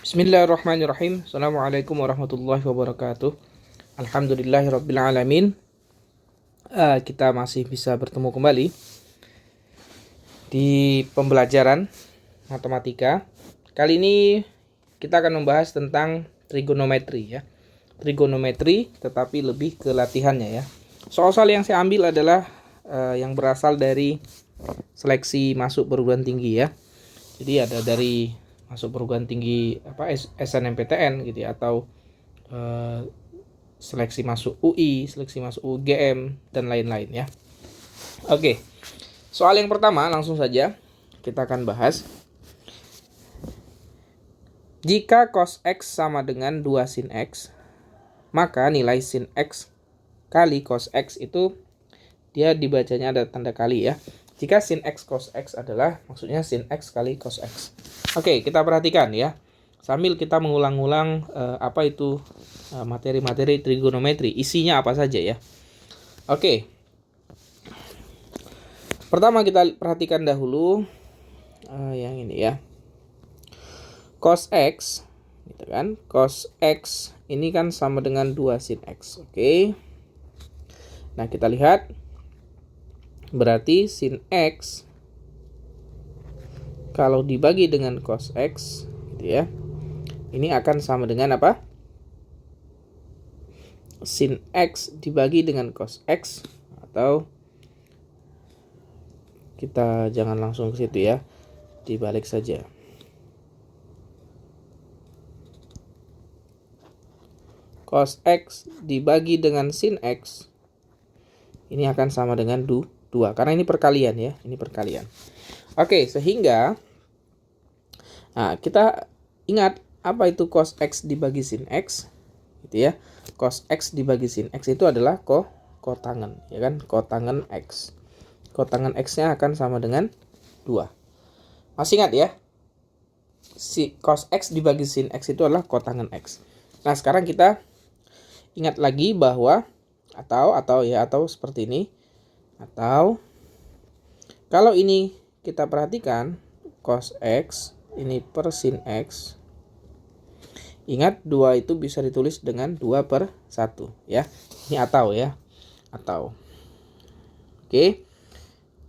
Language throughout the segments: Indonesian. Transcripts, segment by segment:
Bismillahirrahmanirrahim. Assalamualaikum warahmatullahi wabarakatuh. Alhamdulillahirrabbilalamin. Kita masih bisa bertemu kembali di pembelajaran matematika. Kali ini kita akan membahas tentang trigonometri ya. Trigonometri tetapi lebih ke latihannya ya. Soal-soal yang saya ambil adalah yang berasal dari seleksi masuk perguruan tinggi ya. Jadi ada dari masuk perguruan tinggi SNMPTN gitu ya, atau seleksi masuk UI, seleksi masuk UGM dan lain-lain ya. Oke. Soal yang pertama langsung saja kita akan bahas. Jika cos X sama dengan 2 sin X, maka nilai sin X kali cos X itu dia dibacanya ada tanda kali ya. Jika sin X cos X adalah maksudnya sin X kali cos X. Oke, kita perhatikan ya. Sambil kita mengulang-ulang apa itu materi-materi trigonometri, isinya apa saja ya. Oke. Pertama kita perhatikan dahulu yang ini ya. Cos X gitu kan. Cos X ini kan sama dengan 2 sin X. Oke. Nah, kita lihat berarti sin X kalau dibagi dengan cos X gitu ya, ini akan sama dengan apa? Sin X dibagi dengan cos X, atau kita jangan langsung ke situ ya, dibalik saja. Cos X dibagi dengan sin X ini akan sama dengan 2, karena ini perkalian ya, ini perkalian. Oke, sehingga kita ingat apa itu cos X dibagi sin X gitu ya. Cos X dibagi sin X itu adalah kotangen ya kan, kotangen X. Kotangen X-nya akan sama dengan 2. Masih ingat ya? Si cos X dibagi sin X itu adalah kotangen X. Nah, sekarang kita ingat lagi bahwa atau seperti ini. Atau kalau ini kita perhatikan cos X ini per sin X. Ingat 2 itu bisa ditulis dengan 2/1 ya. Ini atau ya. Atau. Oke.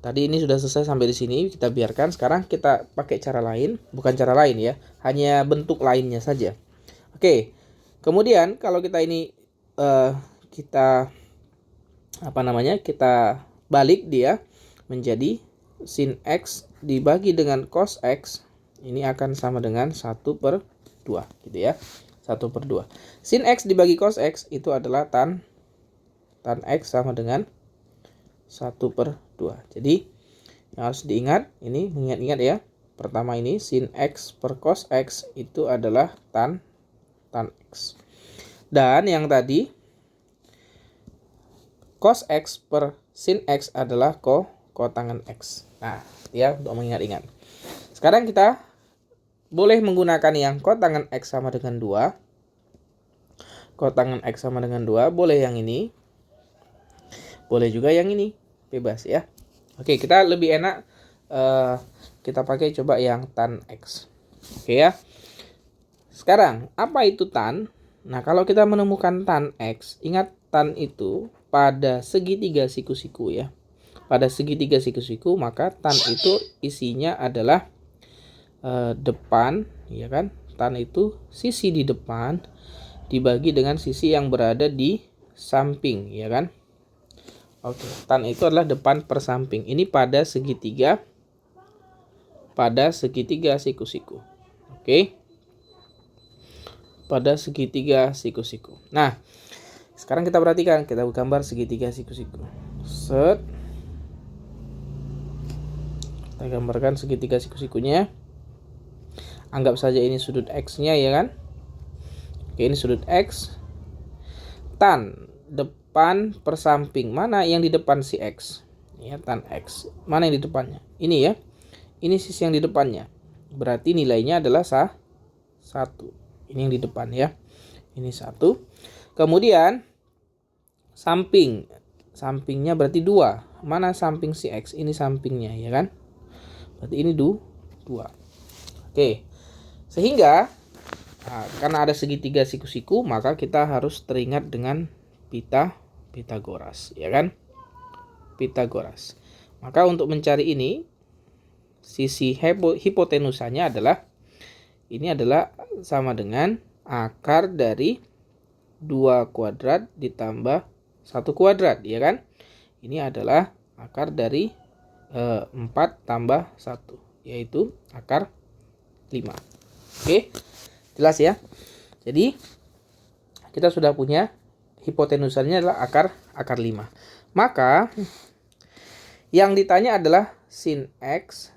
Tadi ini sudah selesai sampai di sini, kita biarkan. Sekarang kita pakai cara lain, bukan cara lain ya, hanya bentuk lainnya saja. Oke. Kemudian kalau kita ini kita balik dia menjadi sin X dibagi dengan cos X, ini akan sama dengan 1/2 gitu ya. 1/2. Sin X dibagi cos X itu adalah tan X sama dengan 1/2. Jadi yang harus diingat, ini mengingat-ingat ya. Pertama ini sin X per cos X itu adalah tan X. Dan yang tadi cos X per sin X adalah kotangen X. Nah, ya untuk mengingat-ingat. Sekarang kita boleh menggunakan yang kotangen X sama dengan 2. Kotangen X sama dengan 2. Boleh yang ini. Boleh juga yang ini. Bebas ya. Oke, kita lebih enak kita pakai coba yang tan X. Oke ya. Sekarang, apa itu tan? Nah, kalau kita menemukan tan X, ingat tan itu pada segitiga siku-siku ya. Pada segitiga siku-siku, maka tan itu isinya adalah depan ya kan. Tan itu sisi di depan dibagi dengan sisi yang berada di samping ya kan. Oke, tan itu adalah depan per samping. Ini pada segitiga siku-siku. Oke. Pada segitiga siku-siku. Nah, sekarang kita perhatikan, kita gambar segitiga siku-siku. Set. Kita gambarkan segitiga siku-sikunya. Anggap saja ini sudut X-nya ya kan. Oke, ini sudut X. Tan depan per samping. Mana yang di depan si X? Ya, tan X. Mana yang di depannya? Ini ya. Ini sisi yang di depannya. Berarti nilainya adalah 1. Ini yang di depan ya. Ini 1. Kemudian samping. Sampingnya berarti 2. Mana samping si X? Ini sampingnya ya kan. Berarti ini 2. Oke. Sehingga Nah, karena ada segitiga siku-siku, maka kita harus teringat dengan Pitagoras, ya kan? Pitagoras. Maka untuk mencari ini, sisi hipotenusanya adalah ini adalah sama dengan akar dari 2 kuadrat ditambah 1 kuadrat, ya kan? Ini adalah akar dari 4 tambah 1, yaitu akar 5. Oke, jelas ya? Jadi kita sudah punya hipotenusanya adalah akar 5. Maka yang ditanya adalah sin X.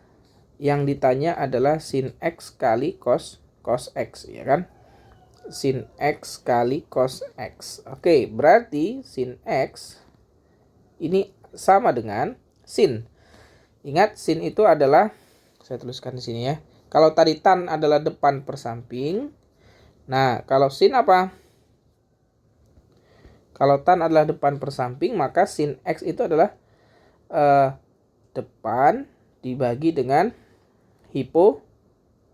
Yang ditanya adalah sin X kali cos X, ya kan? Sin X kali cos X. Oke, berarti sin X ini sama dengan sin. Ingat, sin itu adalah, saya tuliskan di sini ya. Kalau tadi tan adalah depan per samping. Nah, kalau sin apa? Kalau tan adalah depan per samping, maka sin X itu adalah depan dibagi dengan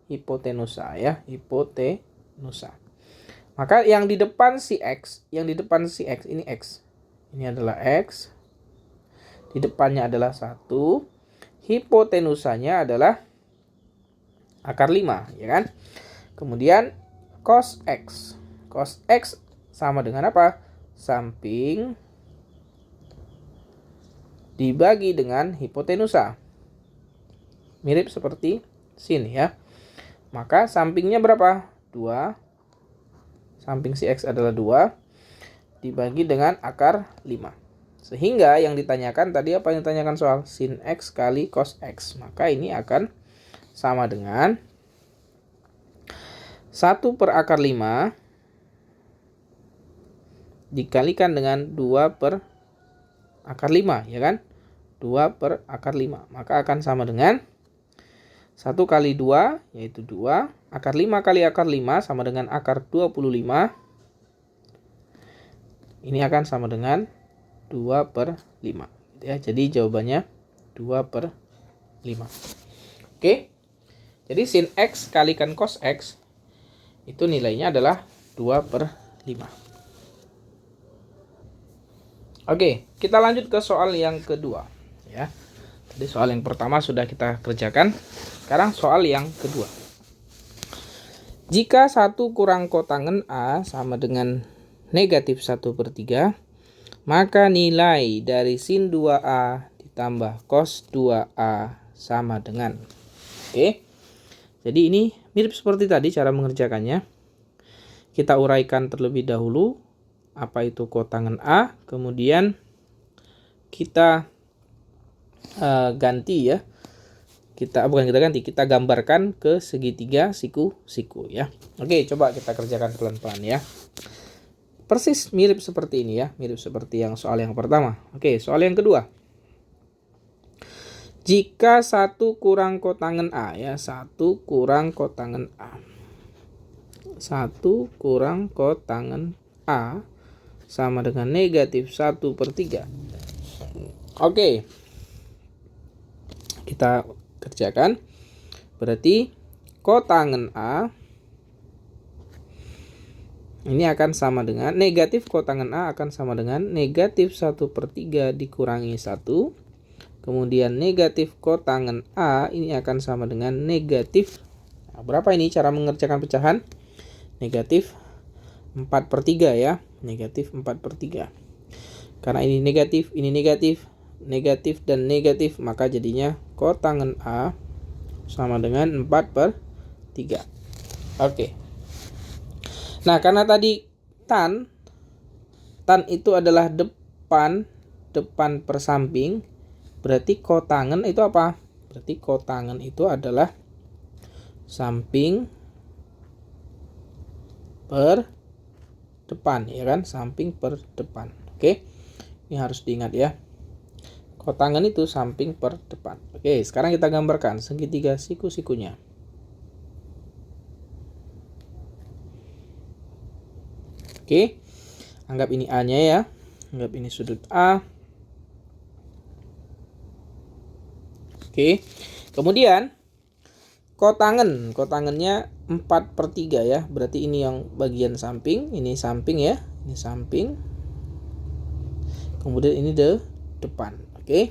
hipotenusa ya, hipotenusa. Maka yang di depan si X, ini X. Ini adalah X. Di depannya adalah 1. Hipotenusanya adalah akar 5, ya kan? Kemudian cos X. Cos X sama dengan apa? Samping dibagi dengan hipotenusa. Mirip seperti sin ya. Maka sampingnya berapa? 2. Samping si X adalah 2 dibagi dengan akar 5. Sehingga yang ditanyakan tadi apa yang ditanyakan soal? Sin X kali cos X. Maka ini akan sama dengan 1 per akar 5 dikalikan dengan 2 per akar 5, ya kan? 2 per akar 5. Maka akan sama dengan 1 kali 2, yaitu 2. Akar 5 kali akar 5 sama dengan akar 25. Ini akan sama dengan 2 per 5. Ya, jadi jawabannya 2 per 5. Oke. Jadi sin X kalikan cos X itu nilainya adalah 2 per 5. Oke, kita lanjut ke soal yang kedua. Ya. Tadi soal yang pertama sudah kita kerjakan. Sekarang soal yang kedua. Jika 1 kurang kotangen A sama dengan negatif 1 per 3, maka nilai dari sin 2A ditambah cos 2A sama dengan. Oke. Jadi ini mirip seperti tadi cara mengerjakannya. Kita uraikan terlebih dahulu apa itu kotangen A, kemudian kita ganti ya. Kita gambarkan ke segitiga siku-siku ya. Oke, coba kita kerjakan pelan-pelan ya. Persis mirip seperti ini ya, mirip seperti yang soal yang pertama. Oke, soal yang kedua. Jika 1 kurang kotangen A ya, 1 kurang kotangen A. 1 kurang kotangen A sama dengan negatif 1 per 3. Oke. Kita kerjakan. Berarti kotangen A ini akan sama dengan negatif kotangen A akan sama dengan negatif 1 per 3 dikurangi 1. Kemudian negatif kotangen A ini akan sama dengan negatif. Nah, berapa ini cara mengerjakan pecahan? Negatif 4 per 3 ya. Negatif 4 per 3. Karena ini negatif, negatif dan negatif, maka jadinya kotangen A sama dengan 4 per 3. Oke. Nah, karena tadi tan itu adalah depan per samping, berarti kotangen itu apa? Berarti kotangen itu adalah samping per depan, ya kan? Samping per depan. Oke. Ini harus diingat ya. Kotangen itu samping per depan. Oke, sekarang kita gambarkan segitiga siku-sikunya. Oke, anggap ini A-nya ya. Anggap ini sudut A. Oke, kemudian Kotangannya 4/3 ya. Berarti ini yang bagian samping, ini samping ya. Ini samping. Kemudian ini depan. Oke.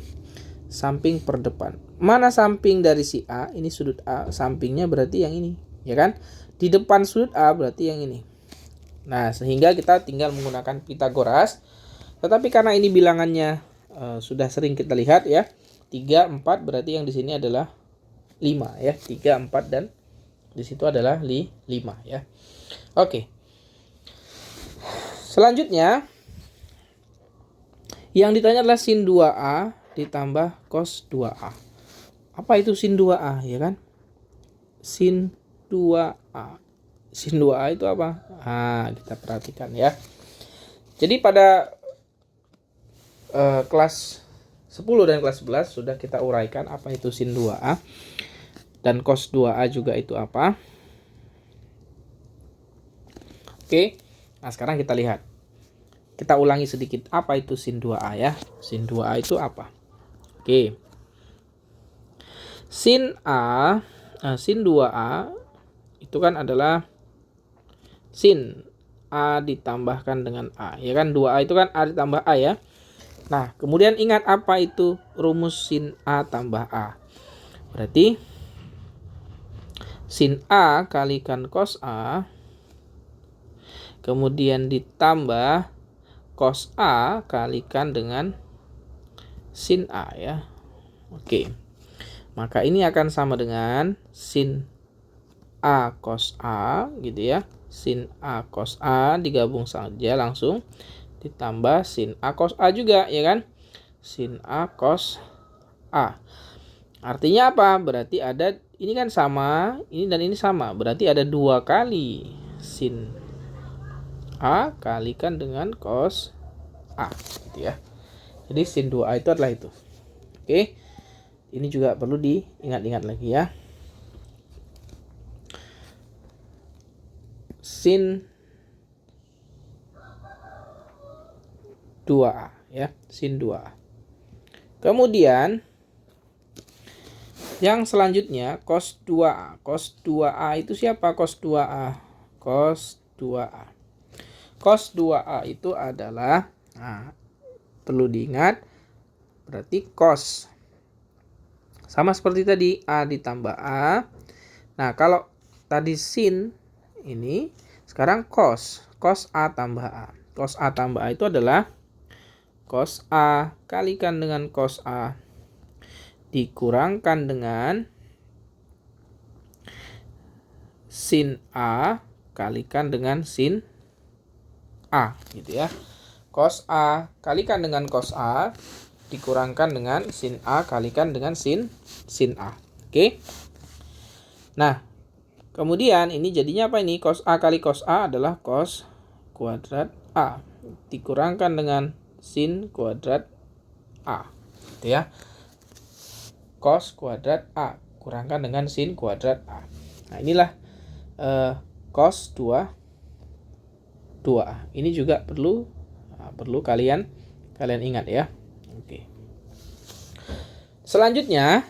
Samping per depan. Mana samping dari si A? Ini sudut A, sampingnya berarti yang ini, ya kan? Di depan sudut A berarti yang ini. Nah, sehingga kita tinggal menggunakan Pitagoras. Tetapi karena ini bilangannya sudah sering kita lihat ya. 3, 4 berarti yang di sini adalah 5 ya. 3, 4 dan di situ adalah 5 ya. Oke. Selanjutnya yang ditanya adalah sin 2A ditambah cos 2A. Apa itu sin 2A ya kan? Sin 2A. Sin 2A itu apa? Nah, kita perhatikan ya. Jadi pada kelas 10 dan kelas 11 sudah kita uraikan apa itu sin 2A. Dan cos 2A juga itu apa. Oke. Nah, sekarang kita lihat. Kita ulangi sedikit apa itu sin 2A ya. Sin 2A itu apa? Oke. Sin 2A itu kan adalah sin A ditambahkan dengan A. Ya kan 2A itu kan A ditambah A ya. Nah, kemudian ingat apa itu rumus sin A tambah A. Berarti sin A kalikan cos A kemudian ditambah cos A kalikan dengan sin A ya. Oke. Maka ini akan sama dengan sin A cos A gitu ya. Sin A cos A digabung saja langsung ditambah sin A cos A juga ya kan. Sin A cos A. Artinya apa? Berarti ada ini kan sama, ini dan ini sama. Berarti ada 2 kali sin A kalikan dengan cos A gitu ya. Jadi sin 2A itu adalah itu. Oke. Ini juga perlu diingat-ingat lagi ya. Sin 2A ya, sin 2A. Kemudian yang selanjutnya cos 2A. Cos 2A itu siapa cos 2A? Cos 2A. Cos 2A itu adalah, nah, perlu diingat, berarti cos. Sama seperti tadi, A ditambah A. Nah, kalau tadi sin ini, sekarang cos. Cos A tambah A. Cos A tambah A itu adalah cos A kalikan dengan cos A dikurangkan dengan sin A kalikan dengan sin A gitu ya. Cos A kalikan dengan cos A dikurangkan dengan sin A kalikan dengan sin A. Oke. Nah, kemudian ini jadinya apa ini? Cos A kali cos A adalah cos kuadrat A dikurangkan dengan sin kuadrat A gitu ya. Cos kuadrat A kurangkan dengan sin kuadrat A. Nah, inilah cos 2A. Ini juga perlu kalian ingat ya. Oke. Selanjutnya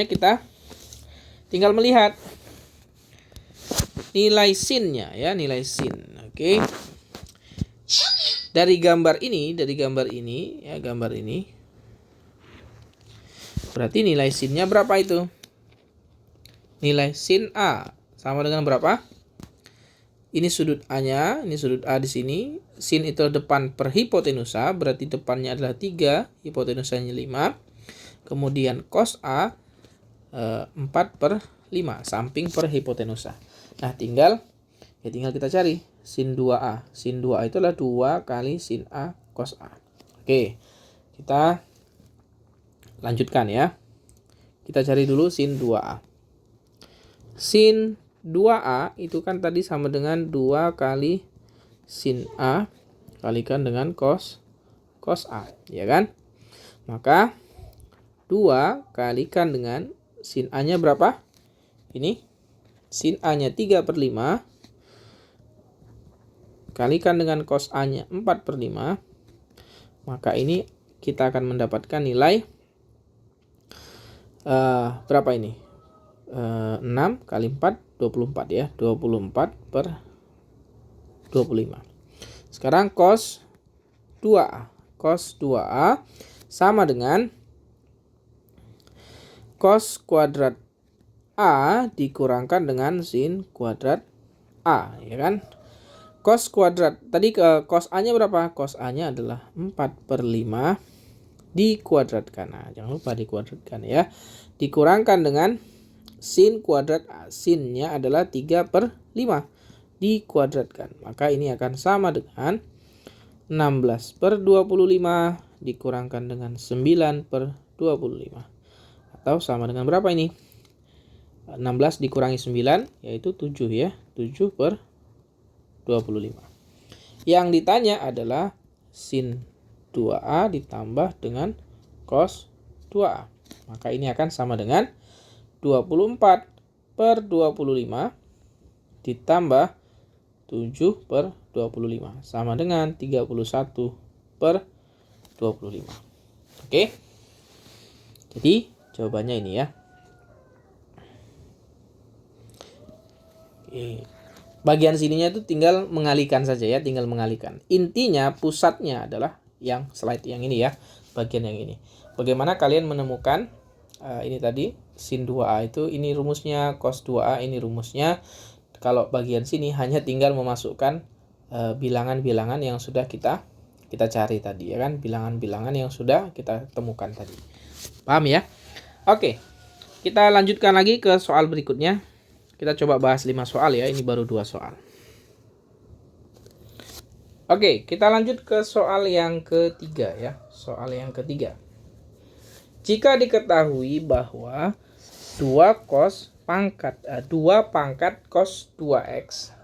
kita tinggal melihat nilai sinnya ya, nilai sin. Oke. Dari gambar ini ya, gambar ini. Berarti nilai sinnya berapa itu? Nilai sin A sama dengan berapa? Ini sudut A-nya, ini sudut A di sini. Sin itu depan per hipotenusa, berarti depannya adalah 3, hipotenusanya 5. Kemudian cos A 4/5, samping per hipotenusa. Nah, tinggal kita cari sin 2A. Sin 2A itu adalah 2 kali sin A cos A. Oke, kita lanjutkan ya. Kita cari dulu sin 2A. Sin 2A itu kan tadi sama dengan 2 kali sin A kalikan dengan cos A, ya kan? Maka 2 kalikan dengan sin A-nya berapa? Ini sin A-nya 3/5 kalikan dengan cos A-nya 4/5. Maka ini kita akan mendapatkan nilai berapa ini? 6 kali 4 24 ya. 24 per 25. Sekarang cos 2A. Cos 2A sama dengan cos kuadrat A dikurangkan dengan sin kuadrat A, ya kan? Cos kuadrat, tadi cos A-nya berapa? Cos A-nya adalah 4/5 dikuadratkan. Nah, jangan lupa dikuadratkan ya. Dikurangkan dengan sin kuadrat A. Sinnya adalah 3/5 dikuadratkan. Maka ini akan sama dengan 16/25 dikurangkan dengan 9/25. Atau sama dengan berapa ini? 16 dikurangi 9 yaitu 7 ya. 7/25. Yang ditanya adalah sin 2A ditambah dengan cos 2A. Maka ini akan sama dengan 24/25 ditambah 7/25 sama dengan 31/25. Oke. Jadi jawabannya ini ya. Oke. Bagian sininya itu tinggal mengalihkan saja ya, tinggal mengalihkan. Intinya pusatnya adalah yang slide yang ini ya, bagian yang ini. Bagaimana kalian menemukan ini tadi sin 2A itu, ini rumusnya, cos 2A ini rumusnya. Kalau bagian sini hanya tinggal memasukkan bilangan-bilangan yang sudah kita cari tadi ya kan, bilangan-bilangan yang sudah kita temukan tadi. Paham ya? Oke. Kita lanjutkan lagi ke soal berikutnya. Kita coba bahas 5 soal ya, ini baru 2 soal. Oke, kita lanjut ke soal yang ketiga ya. Soal yang ketiga. Jika diketahui bahwa 2 pangkat cos 2x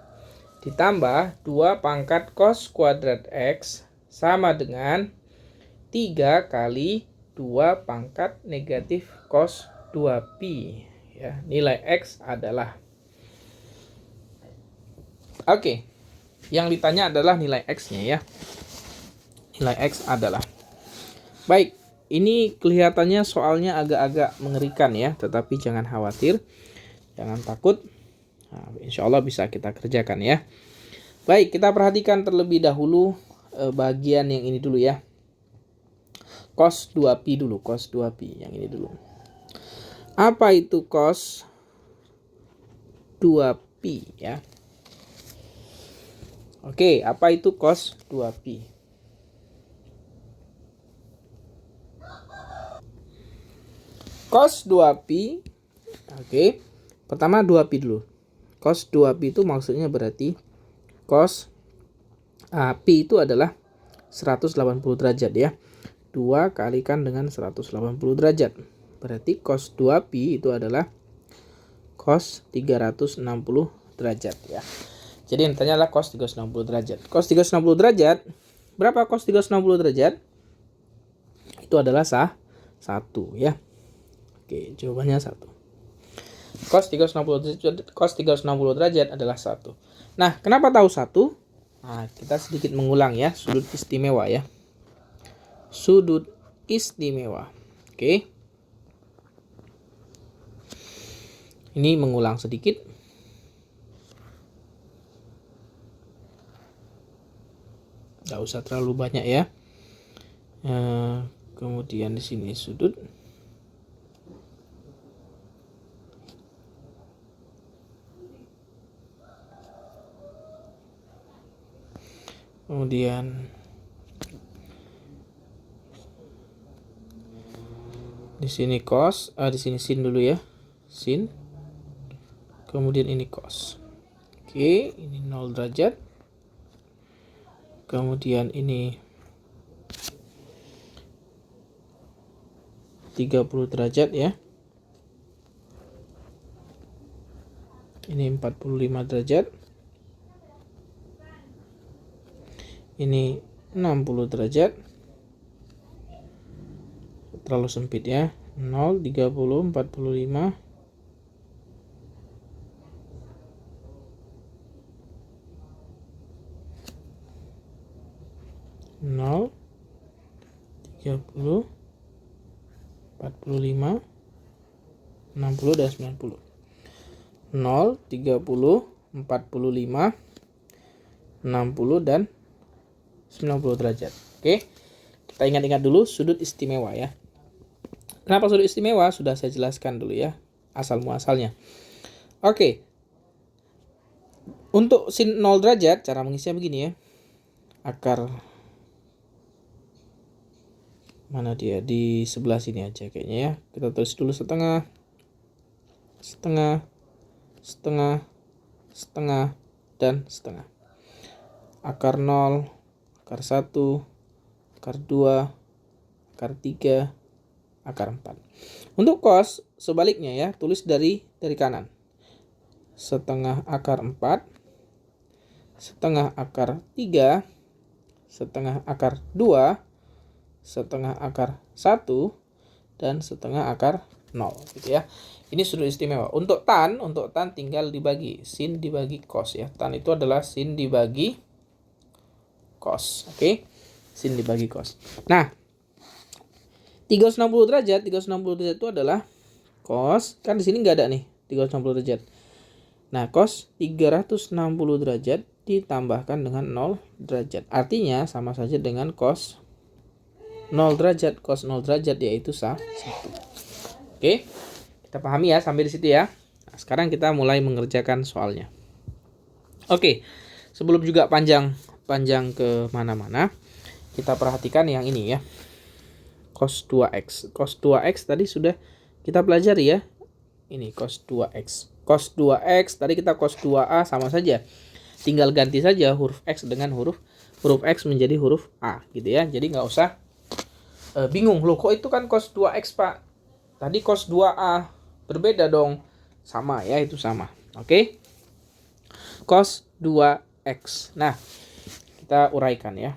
ditambah 2 pangkat cos kuadrat x sama dengan 3 kali 2 pangkat negatif cos 2pi ya. Nilai x adalah. Oke. Yang ditanya adalah nilai x-nya ya. Nilai x adalah. Baik, ini kelihatannya soalnya agak-agak mengerikan ya, tetapi jangan khawatir. Jangan takut. Nah, insya Allah bisa kita kerjakan ya. Baik, kita perhatikan terlebih dahulu bagian yang ini dulu ya. Cos 2pi dulu, cos 2pi yang ini dulu. Apa itu cos 2pi ya? Oke, apa itu cos 2pi? Cos 2pi, oke. Pertama 2pi dulu. Cos 2pi itu maksudnya berarti cos pi itu adalah 180 derajat ya. 2 kalikan dengan 180 derajat. Berarti cos 2pi itu adalah cos 360 derajat ya. Jadi yang ditanya adalah cos 360 derajat. Cos 360 derajat, berapa cos 360 derajat? Itu adalah 1 ya. Oke, jawabannya 1. Cos 360 derajat adalah 1. Nah, kenapa tahu 1? Nah, kita sedikit mengulang ya, sudut istimewa ya. Sudut istimewa. Oke. Ini mengulang sedikit. Nggak usah terlalu banyak ya. Kemudian di sini sudut. Kemudian di sini cos, di sini sin dulu ya. Sin. Kemudian ini cos. Oke, ini 0 derajat. Kemudian ini 30 derajat ya. Ini 45 derajat. Ini 60 derajat. Terlalu sempit ya. 0, 30, 45. 0, 30, 45, 60 dan 90. 0, 30, 45, 60, dan 90 derajat. Oke, kita ingat-ingat dulu sudut istimewa ya. Kenapa sudut istimewa? Sudah saya jelaskan dulu ya, asal muasalnya. Oke, untuk sin 0 derajat, cara mengisinya begini ya. Akar, mana dia? Di sebelah sini aja kayaknya ya. Kita tulis dulu setengah, setengah, setengah, setengah, dan setengah. Akar 0, akar 1, akar 2, akar 3, akar 4. Untuk cos sebaliknya ya, tulis dari kanan. Setengah akar 4, setengah akar 3, setengah akar 2, setengah akar 1, dan setengah akar 0 gitu ya. Ini sudut istimewa. Untuk tan tinggal dibagi, sin dibagi cos ya. Tan itu adalah sin dibagi cos. Oke. Sin dibagi cos. Nah, 360 derajat itu adalah cos, kan di sini nggak ada nih 360 derajat. Nah, cos 360 derajat ditambahkan dengan 0 derajat. Artinya sama saja dengan cos 0 derajat. Cos 0 derajat yaitu 1. Oke. Kita pahami ya sampai di situ ya. Nah, sekarang kita mulai mengerjakan soalnya. Oke. Sebelum juga panjang ke mana-mana, kita perhatikan yang ini ya. Cos 2x. Cos 2x tadi sudah kita pelajari ya. Ini cos 2x. Cos 2x tadi kita cos 2a sama saja. Tinggal ganti saja huruf x dengan huruf x menjadi huruf a gitu ya. Jadi nggak usah bingung. Loh kok itu kan cos 2x Pak? Tadi cos 2a. Berbeda dong. Sama ya, itu sama. Oke. Cos 2x. Nah, kita uraikan ya.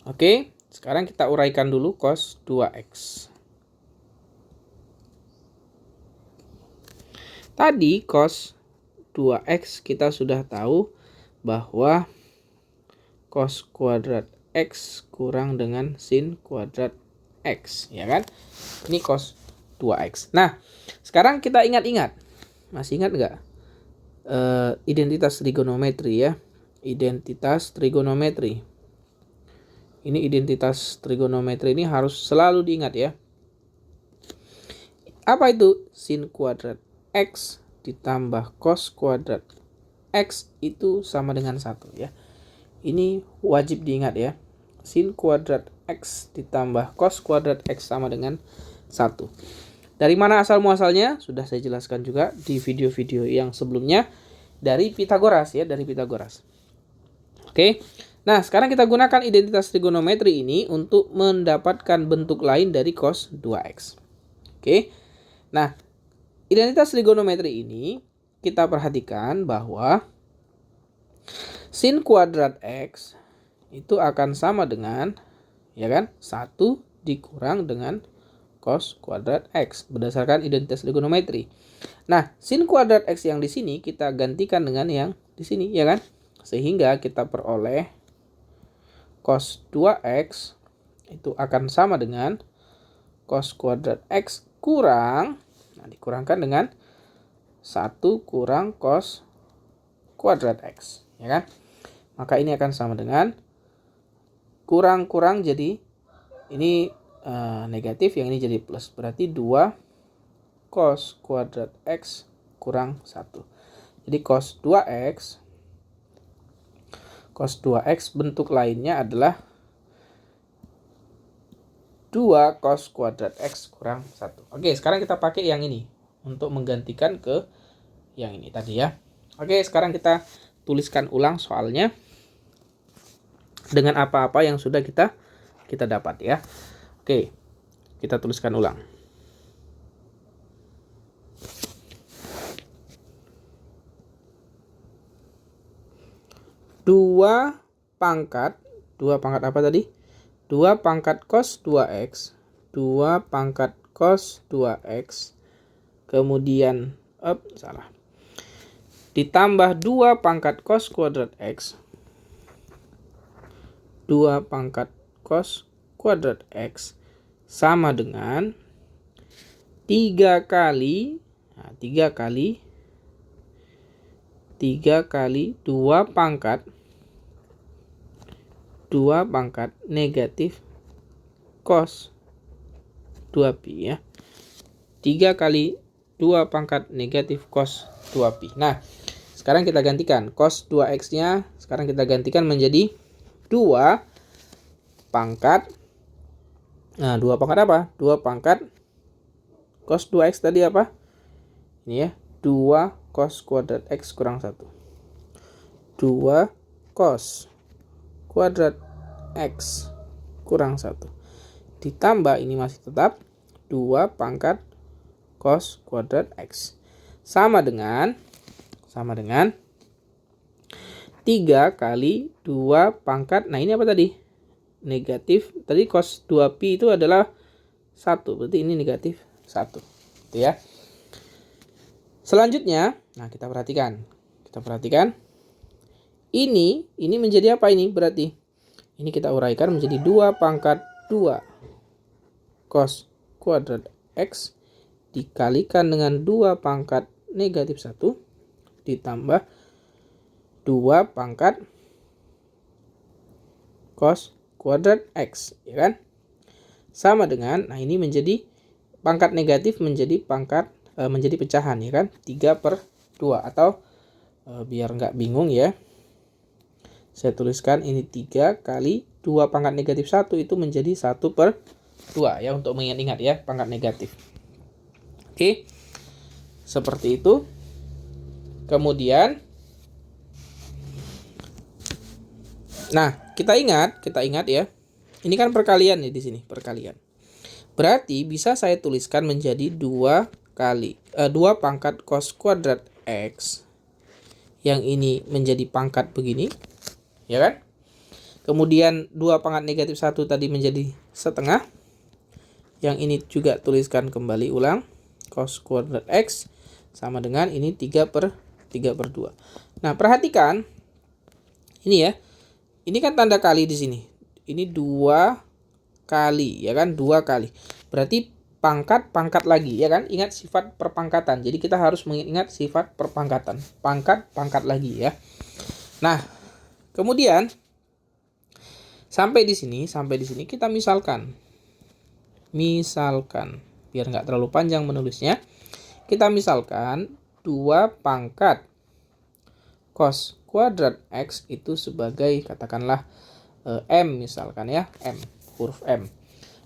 Oke, sekarang kita uraikan dulu cos 2x. Tadi cos 2x kita sudah tahu bahwa cos kuadrat x kurang dengan sin kuadrat x, ya kan? Ini cos 2x. Nah, sekarang kita ingat-ingat. Masih ingat nggak? Identitas trigonometri ya. Identitas trigonometri. Ini identitas trigonometri ini harus selalu diingat ya. Apa itu? Sin kuadrat x ditambah cos kuadrat x itu sama dengan 1 ya. Ini wajib diingat ya. Sin kuadrat x ditambah cos kuadrat x sama dengan 1. Dari mana asal muasalnya? Sudah saya jelaskan juga di video-video yang sebelumnya. Dari Pitagoras ya, dari Pitagoras. Oke. Nah, sekarang kita gunakan identitas trigonometri ini untuk mendapatkan bentuk lain dari cos 2x. Oke. Nah, identitas trigonometri ini kita perhatikan bahwa sin kuadrat x itu akan sama dengan, ya kan, 1 dikurang dengan cos kuadrat x berdasarkan identitas trigonometri. Nah, sin kuadrat x yang di sini kita gantikan dengan yang di sini, ya kan? Sehingga kita peroleh cos 2x itu akan sama dengan cos kuadrat x kurang, nah dikurangkan dengan 1 kurang cos kuadrat x, ya kan? Maka ini akan sama dengan kurang-kurang jadi ini negatif, yang ini jadi plus. Berarti 2 cos kuadrat x kurang 1. Jadi cos 2x bentuk lainnya adalah 2 cos kuadrat x kurang 1. Oke, sekarang kita pakai yang ini untuk menggantikan ke yang ini tadi ya. Oke, sekarang kita tuliskan ulang soalnya dengan apa-apa yang sudah kita dapat ya. Oke, kita tuliskan ulang. Dua pangkat apa tadi? 2 pangkat cos 2x, 2 pangkat cos 2x, kemudian, ditambah 2 pangkat cos kuadrat x, 2 pangkat cos kuadrat x, sama dengan 3 kali, Nah, 3 kali 2 pangkat negatif cos 2pi ya. 3 kali 2 pangkat negatif cos 2pi. Nah, sekarang kita gantikan cos 2x-nya, sekarang kita gantikan menjadi 2 pangkat. Nah, 2 pangkat apa? 2 pangkat cos 2x tadi apa? Ini ya, 2 cos kuadrat x kurang 1. 2 cos kuadrat x kurang 1. Ditambah ini masih tetap 2 pangkat cos kuadrat x. Sama dengan 3 kali 2 pangkat. Nah, ini apa tadi? Negatif. Tadi cos 2pi itu adalah 1. Berarti ini negatif 1. Itu ya. Selanjutnya, nah kita perhatikan. Ini menjadi apa ini berarti? Ini kita uraikan menjadi 2 pangkat 2 cos kuadrat x dikalikan dengan 2 pangkat negatif 1 ditambah 2 pangkat cos kuadrat x, ya kan? Sama dengan, nah ini menjadi pangkat negatif menjadi menjadi pecahan, ya kan? 3/2 atau biar nggak bingung ya, saya tuliskan ini 3 kali 2 pangkat negatif 1 itu menjadi 1/2 ya, untuk mengingat-ingat ya pangkat negatif. Oke, seperti itu. Kemudian, nah kita ingat ya, ini kan perkalian nih di sini, perkalian. Berarti bisa saya tuliskan menjadi 2 pangkat cos kuadrat x. Yang ini menjadi pangkat begini, ya kan? Kemudian 2 pangkat negatif 1 tadi menjadi setengah. Yang ini juga tuliskan kembali ulang. Cos kuadrat x sama dengan ini 3/2. Nah, perhatikan ini ya. Ini kan tanda kali di sini. Ini 2 kali, ya kan? 2 kali. Berarti pangkat lagi, ya kan? Ingat sifat perpangkatan. Jadi kita harus mengingat sifat perpangkatan. Pangkat lagi ya. Nah, kemudian sampai di sini kita misalkan biar nggak terlalu panjang menulisnya, kita misalkan 2 pangkat cos kuadrat x itu sebagai katakanlah m misalkan ya, huruf m.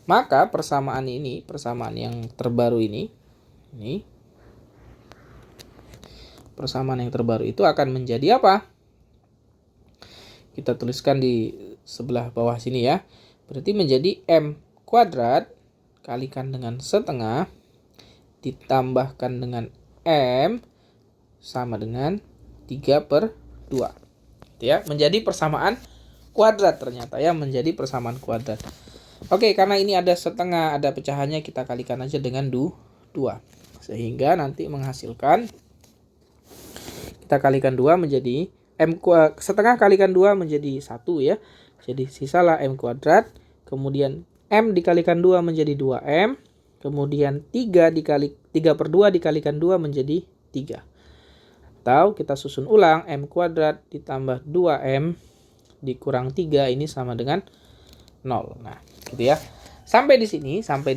Maka persamaan yang terbaru persamaan yang terbaru itu akan menjadi apa? Kita tuliskan di sebelah bawah sini ya. Berarti menjadi m kuadrat kalikan dengan setengah ditambahkan dengan m sama dengan 3/2. Gitu ya, menjadi persamaan kuadrat ternyata ya, menjadi persamaan kuadrat. Oke, karena ini ada setengah, ada pecahannya, kita kalikan aja dengan 2. Sehingga nanti menghasilkan, kita kalikan 2 menjadi setengah kalikan 2 menjadi 1 ya. Jadi sisalah m kuadrat, kemudian m dikalikan 2 menjadi 2m, kemudian 3/2 dikalikan 2 menjadi 3. Atau kita susun ulang, m kuadrat ditambah 2m dikurang 3 ini sama dengan 0. Nah, gitu ya. Sampai di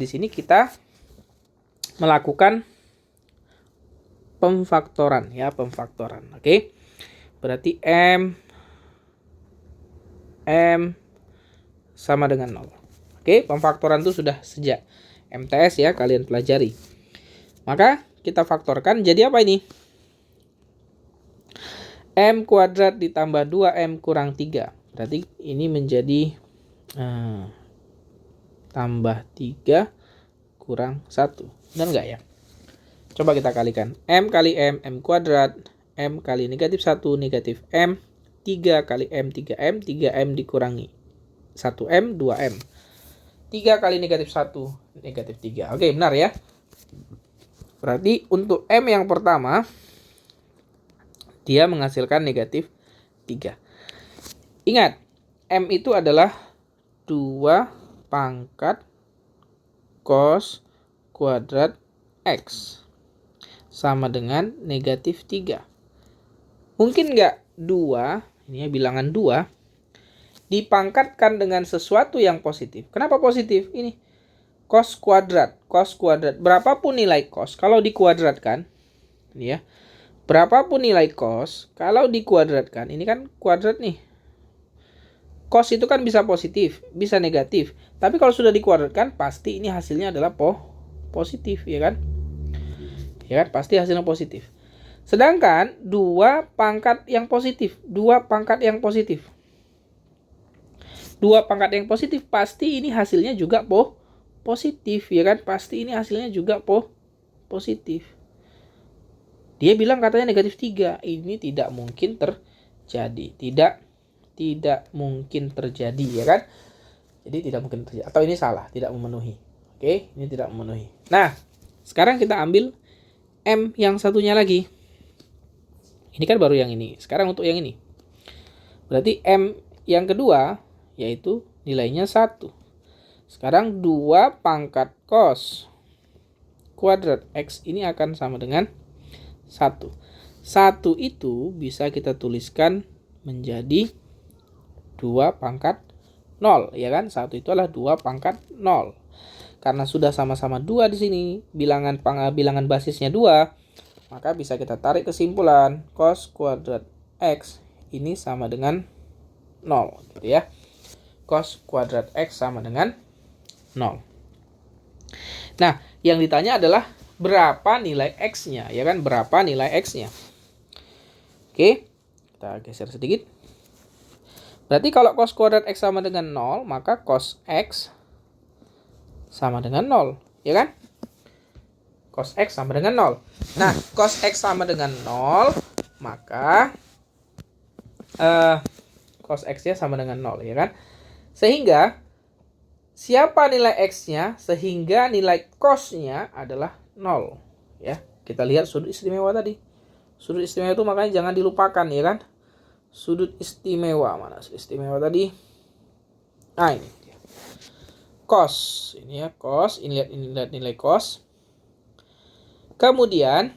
sini kita melakukan pemfaktoran ya, Oke. Berarti m sama dengan 0. Oke, pemfaktoran itu sudah sejak MTS ya, kalian pelajari. Maka kita faktorkan jadi apa ini? M kuadrat ditambah 2m kurang 3. Berarti ini menjadi tambah 3 kurang 1. Benar nggak ya? Coba kita kalikan. M kali m kuadrat. M kali negatif 1, negatif m. 3 kali m, 3m. 3m dikurangi 1m, 2m. 3 kali negatif 1, negatif 3. Oke, benar ya. Berarti untuk M yang pertama, dia menghasilkan negatif 3. Ingat, M itu adalah 2 pangkat cos kuadrat X. sama dengan negatif 3. Mungkin nggak 2, ini ya bilangan 2, dipangkatkan dengan sesuatu yang positif. Kenapa positif? Ini cos kuadrat. Cos kuadrat. Berapapun nilai cos, kalau dikuadratkan, ini ya, berapapun nilai cos, kalau dikuadratkan, ini kan kuadrat nih. Cos itu kan bisa positif, bisa negatif. Tapi kalau sudah dikuadratkan, pasti ini hasilnya adalah positif, ya kan? Ya kan, pasti hasilnya positif. Sedangkan 2 pangkat yang positif, 2 pangkat yang positif. 2 pangkat yang positif, pasti ini hasilnya juga positif, ya kan? Pasti ini hasilnya juga positif. Dia bilang katanya negatif 3. Ini tidak mungkin terjadi. Tidak mungkin terjadi, ya kan? Jadi tidak mungkin terjadi. Atau ini salah, tidak memenuhi. Oke, ini tidak memenuhi. Nah, sekarang kita ambil M yang satunya lagi. Ini kan baru yang ini. Sekarang untuk yang ini. Berarti M yang kedua, yaitu nilainya 1. Sekarang 2 pangkat cos kuadrat X ini akan sama dengan 1. 1 itu bisa kita tuliskan menjadi 2 pangkat 0, ya kan? 1 itu adalah 2 pangkat 0. Karena sudah sama-sama 2 di sini, bilangan basisnya 2, maka bisa kita tarik kesimpulan cos kuadrat X ini sama dengan 0, gitu ya. Cos kuadrat X sama dengan 0. Nah, yang ditanya adalah berapa nilai X-nya, ya kan? Berapa nilai X-nya? Oke, kita geser sedikit. Berarti kalau cos kuadrat X sama dengan 0, maka cos X sama dengan 0, ya kan? Cos X sama dengan 0. Nah, cos X sama dengan 0, maka cos X-nya sama dengan 0, ya kan? Sehingga, siapa nilai X-nya? Sehingga nilai cos-nya adalah 0, ya. Kita lihat sudut istimewa tadi. Sudut istimewa itu makanya jangan dilupakan, ya kan? Sudut istimewa, mana sudut istimewa tadi? Nah, ini dia. Cos, ini ya, cos, ini lihat nilai cos. Kemudian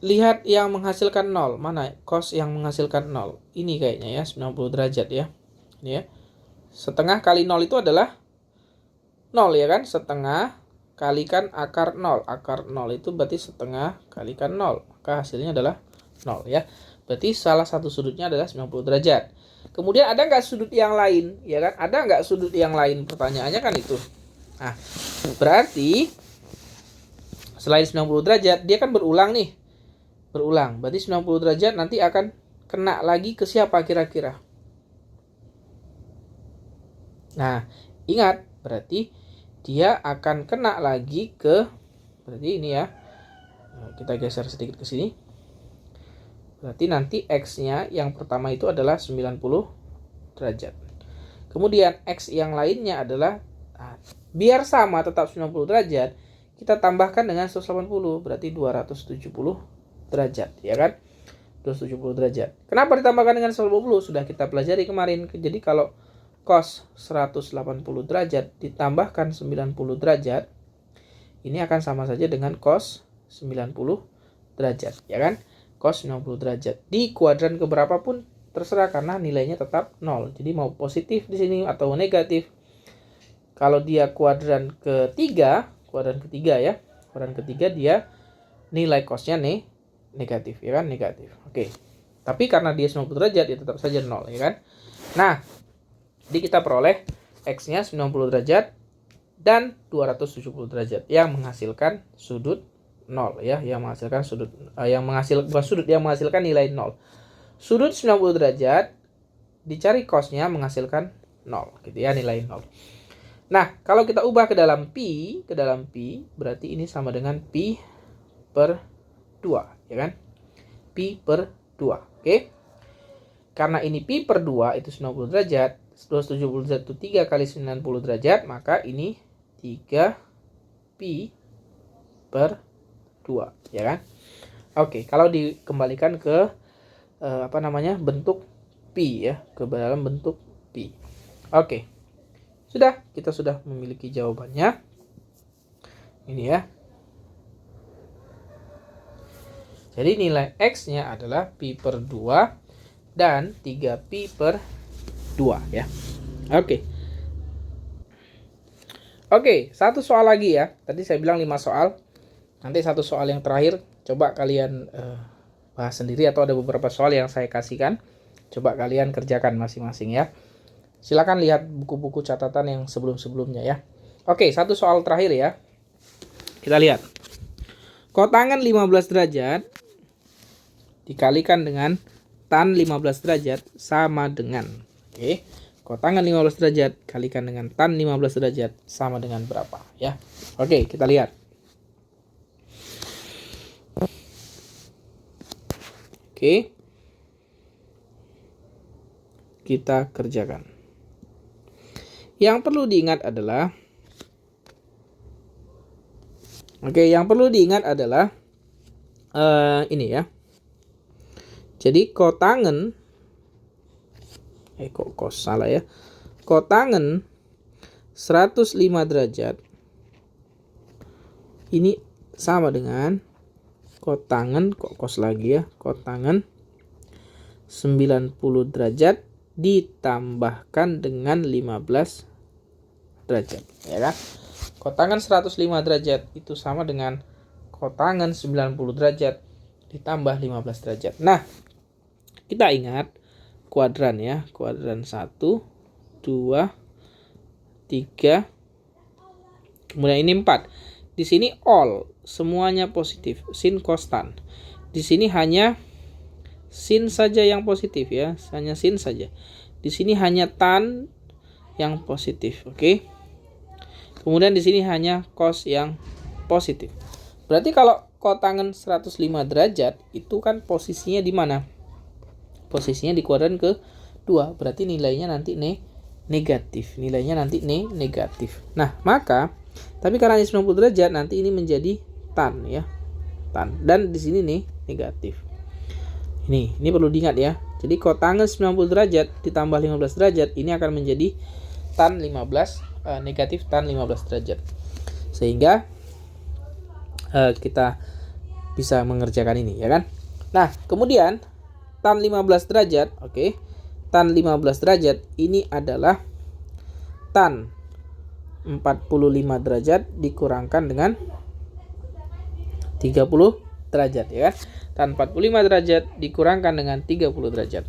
lihat yang menghasilkan 0. Mana cos yang menghasilkan 0? Ini kayaknya ya, 90 derajat ya. Ini ya. Setengah kali 0 itu adalah 0, ya kan? Setengah kalikan akar 0. Akar 0 itu berarti setengah kalikan 0. Maka hasilnya adalah 0, ya. Berarti salah satu sudutnya adalah 90 derajat. Kemudian ada nggak sudut yang lain? Ya kan? Ada nggak sudut yang lain? Pertanyaannya kan itu. Nah, berarti selain 90 derajat, dia kan berulang nih. Berulang. Berarti 90 derajat nanti akan kena lagi ke siapa kira-kira? Nah, ingat. Berarti dia akan kena lagi ke, berarti ini ya, kita geser sedikit ke sini. Berarti nanti X-nya yang pertama itu adalah 90 derajat. Kemudian X yang lainnya adalah, biar sama tetap 90 derajat, kita tambahkan dengan 180, berarti 270 derajat, ya kan? 270 derajat. Kenapa ditambahkan dengan 180? Sudah kita pelajari kemarin. Jadi kalau cos 180 derajat ditambahkan 90 derajat, ini akan sama saja dengan cos 90 derajat, ya kan? Cos 90 derajat. Di kuadran keberapa pun terserah karena nilainya tetap 0. Jadi mau positif di sini atau negatif. Kalau dia kuadran ketiga ya. Kuadran ketiga dia nilai cosnya negatif, ya kan? Negatif. Oke. Tapi karena dia 90 derajat dia tetap saja 0, ya kan? Nah, jadi kita peroleh X-nya 90 derajat dan 270 derajat yang menghasilkan sudut 0, ya, yang menghasilkan sudut yang menghasilkan nilai 0. Sudut 90 derajat dicari cos-nya menghasilkan 0, gitu ya, nilai 0. Nah, kalau kita ubah ke dalam pi, berarti ini sama dengan pi per 2, ya kan? Pi per 2, oke? Karena ini pi per 2 itu 90 derajat, 270 derajat itu 3 kali 90 derajat, maka ini 3 pi per 2, ya kan? Oke, kalau dikembalikan ke bentuk pi, ya, ke dalam bentuk pi. Oke. Kita sudah memiliki jawabannya. Ini ya. Jadi nilai X-nya adalah pi per 2 dan 3 pi per 2 ya. Oke. Oke, satu soal lagi ya. Tadi saya bilang 5 soal. Nanti satu soal yang terakhir coba kalian bahas sendiri, atau ada beberapa soal yang saya kasihkan. Coba kalian kerjakan masing-masing ya. Silakan lihat buku-buku catatan yang sebelum-sebelumnya ya. Oke, satu soal terakhir ya. Kita lihat. Kotangan 15 derajat dikalikan dengan tan 15 derajat sama dengan. Oke. Kotangan 15 derajat kalikan dengan tan 15 derajat sama dengan berapa ya. Oke, kita lihat. Oke. Kita kerjakan. Yang perlu diingat adalah ini ya. Jadi kotangan salah ya. Kotangan 105 derajat ini sama dengan kotangan kotangan 90 derajat ditambahkan dengan 15 derajat ya kan. Kotangan 105 derajat itu sama dengan kotangan 90 derajat ditambah 15 derajat. Nah, kita ingat kuadran ya. Kuadran 1, 2, 3. Kemudian ini 4. Di sini all, semuanya positif, sin cos tan. Di sini hanya sin saja yang positif ya, hanya sin saja. Di sini hanya tan yang positif, oke. Kemudian di sini hanya cos yang positif. Berarti kalau kotangan 105 derajat itu kan posisinya di mana? Posisinya di kuadran ke-2. Berarti nilainya nanti negatif. Nilainya nanti negatif. Nah, maka tapi karena ini 90 derajat nanti ini menjadi tan ya. Tan. Dan di sini negatif. Ini perlu diingat ya. Jadi kotangan 90 derajat ditambah 15 derajat ini akan menjadi tan 15 negatif tan 15 derajat. Sehingga kita bisa mengerjakan ini ya kan. Nah, kemudian tan 15 derajat, oke. Tan 15 derajat ini adalah tan 45 derajat dikurangkan dengan 30 derajat ya kan. Tan 45 derajat dikurangkan dengan 30 derajat.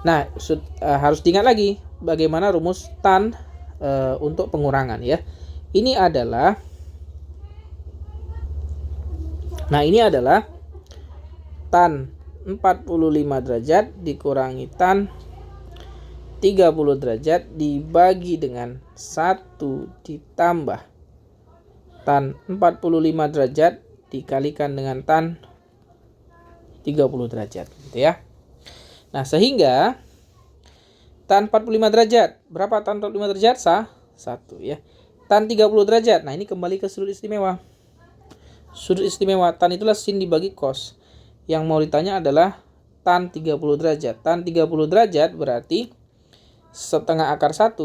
Nah, harus diingat lagi bagaimana rumus tan untuk pengurangan ya. Ini adalah tan 45 derajat dikurangi tan 30 derajat dibagi dengan 1 ditambah tan 45 derajat dikalikan dengan tan 30 derajat gitu ya. Nah, sehingga tan 45 derajat, berapa tan 45 derajat? 1 ya. Tan 30 derajat. Nah, ini kembali ke sudut istimewa. Sudut istimewa tan itulah sin dibagi cos. Yang mau ditanya adalah tan 30 derajat. Tan 30 derajat berarti setengah akar 1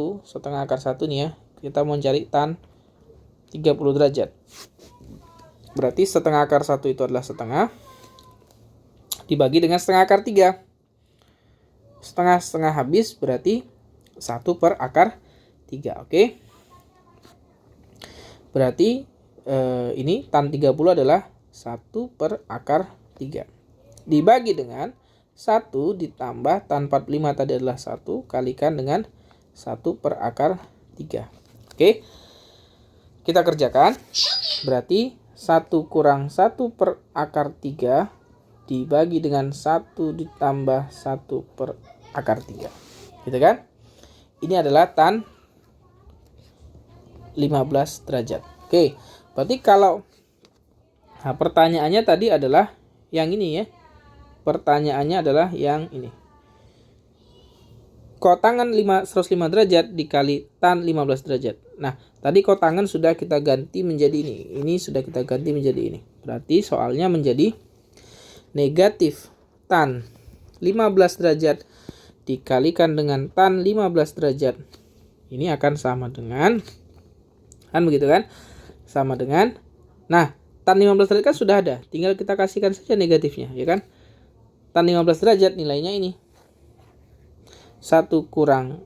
nih ya. Kita mau cari tan 30 derajat. Berarti setengah akar 1 itu adalah setengah dibagi dengan setengah akar 3. Setengah habis berarti 1 per akar 3. Oke. Berarti ini tan 30 adalah 1 per akar 3. Dibagi dengan 1 ditambah tan 45 tadi adalah 1 kalikan dengan 1 per akar 3. Oke. Kita kerjakan. Berarti 1 kurang 1 per akar 3 dibagi dengan 1 ditambah 1 per akar 3. Gitu kan? Ini adalah tan 15 derajat. Oke. Berarti kalau pertanyaannya tadi adalah yang ini ya. Pertanyaannya adalah yang ini. Kotangan 105 derajat dikali tan 15 derajat. Nah, tadi kotangan sudah kita ganti menjadi ini. Ini sudah kita ganti menjadi ini. Berarti soalnya menjadi negatif tan 15 derajat dikalikan dengan tan 15 derajat. Ini akan sama dengan, kan begitu kan? Sama dengan Nah, tan 15 derajat kan sudah ada, tinggal kita kasihkan saja negatifnya, ya kan? Tan 15 derajat nilainya ini 1 kurang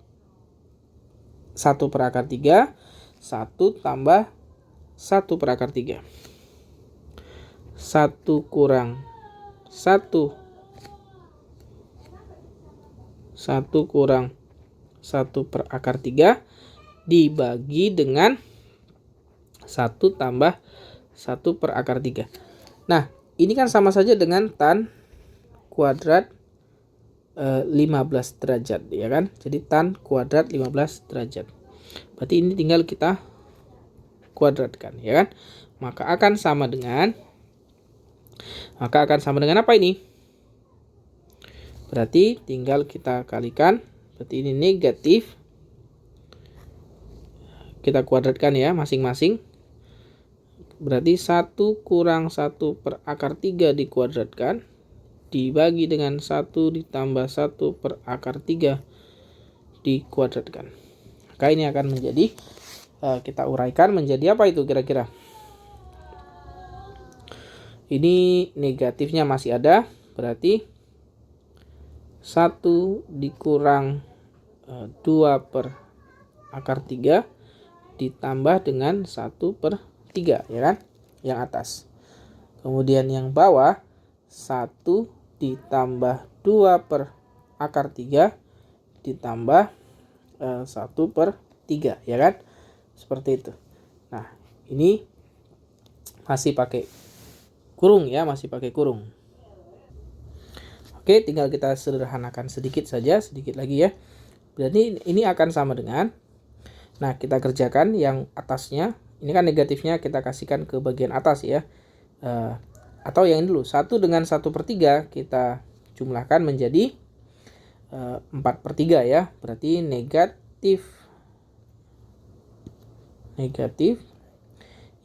1 per akar 3, 1 tambah 1 per akar 3. 1 kurang 1 kurang 1 per akar 3 dibagi dengan 1 tambah 1 per akar 3. Nah, ini kan sama saja dengan tan kuadrat 15 derajat, ya kan? Jadi tan kuadrat 15 derajat. Berarti ini tinggal kita kuadratkan, ya kan? Maka akan sama dengan apa ini? Berarti tinggal kita kalikan. Berarti ini negatif. Kita kuadratkan ya masing-masing. Berarti 1 kurang 1 per akar 3 dikuadratkan dibagi dengan 1 ditambah 1 per akar 3 dikuadratkan. Maka ini akan menjadi, kita uraikan menjadi apa itu kira-kira? Ini negatifnya masih ada, berarti 1 dikurang 2 per akar 3 ditambah dengan 1 per 3, ya kan? Yang atas. Kemudian yang bawah 1 ditambah 2 per akar 3 ditambah 1 per 3, ya kan? Seperti itu. Nah, ini masih pakai kurung ya, masih pakai kurung. Oke, tinggal kita sederhanakan sedikit saja, sedikit lagi ya. Berarti ini akan sama dengan, nah kita kerjakan yang atasnya, ini kan negatifnya kita kasihkan ke bagian atas ya. Atau yang ini dulu, 1 dengan 1 per 3 kita jumlahkan menjadi 4 per 3 ya. Berarti negatif.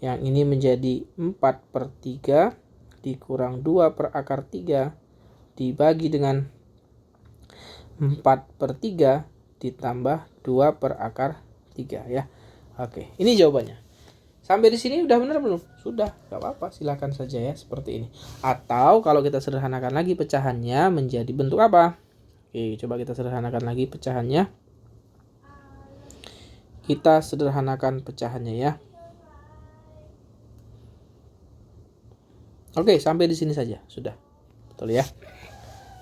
Yang ini menjadi 4 per 3 dikurang 2 per akar 3 dibagi dengan 4 per 3 ditambah 2 per akar 3 ya. Oke, ini jawabannya. Sampai di sini udah benar belum? Sudah, gak apa-apa, silakan saja ya seperti ini. Atau kalau kita sederhanakan lagi pecahannya menjadi bentuk apa? Oke, coba kita sederhanakan lagi pecahannya. Kita sederhanakan pecahannya ya. Oke, sampai di sini saja, sudah. Betul ya.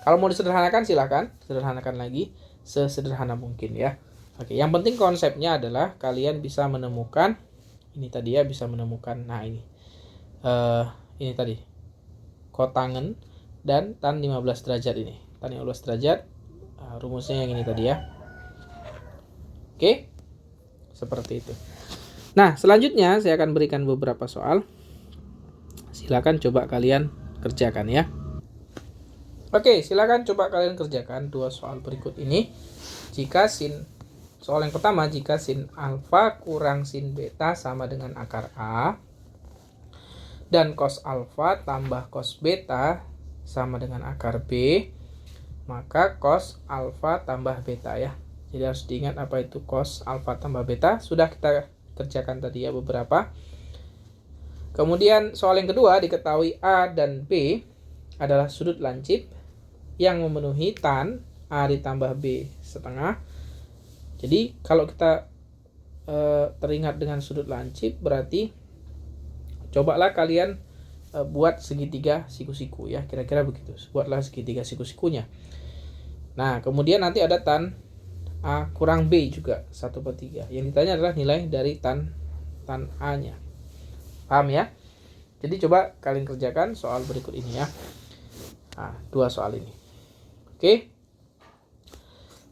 Kalau mau disederhanakan silakan, sederhanakan lagi sesederhana mungkin ya. Oke, yang penting konsepnya adalah kalian bisa menemukan ini tadi ya, bisa menemukan, nah ini tadi kotangen dan tan 15 derajat ini. Tan 15 derajat, rumusnya yang ini tadi ya. Oke, seperti itu. Nah, selanjutnya saya akan berikan beberapa soal. Silakan coba kalian kerjakan ya. Oke, silakan coba kalian kerjakan 2 soal berikut ini. Jika soal yang pertama, jika sin alfa kurang sin beta sama dengan akar A dan cos alfa tambah cos beta sama dengan akar B, maka cos alfa tambah beta ya. Jadi harus diingat apa itu cos alfa tambah beta. Sudah kita kerjakan tadi ya beberapa. Kemudian soal yang kedua, diketahui A dan B adalah sudut lancip yang memenuhi tan A ditambah B setengah. Jadi kalau kita teringat dengan sudut lancip, berarti cobalah kalian buat segitiga siku-siku ya, kira-kira begitu. Buatlah segitiga siku-sikunya. Nah, kemudian nanti ada tan A kurang B juga 1 per 3. Yang ditanya adalah nilai dari tan A-nya. Paham ya? Jadi coba kalian kerjakan soal berikut ini ya. Nah, 2 soal ini. Oke.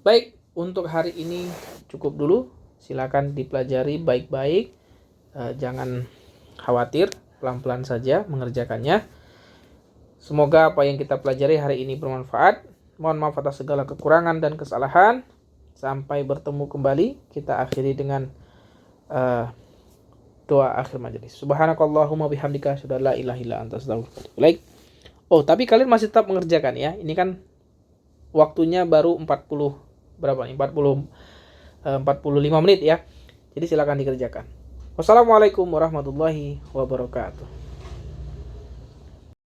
Baik, untuk hari ini cukup dulu. Silakan dipelajari baik-baik. Jangan khawatir, pelan-pelan saja mengerjakannya. Semoga apa yang kita pelajari hari ini bermanfaat. Mohon maaf atas segala kekurangan dan kesalahan. Sampai bertemu kembali. Kita akhiri dengan doa akhir majelis. Subhanakallahumma bihamdika asyhadu an la ilaha illa anta astaghfiruka wa atubu ilaik. Oh, tapi kalian masih tetap mengerjakan ya. Ini kan waktunya baru 45 menit ya. Jadi silakan dikerjakan. Wassalamualaikum warahmatullahi wabarakatuh.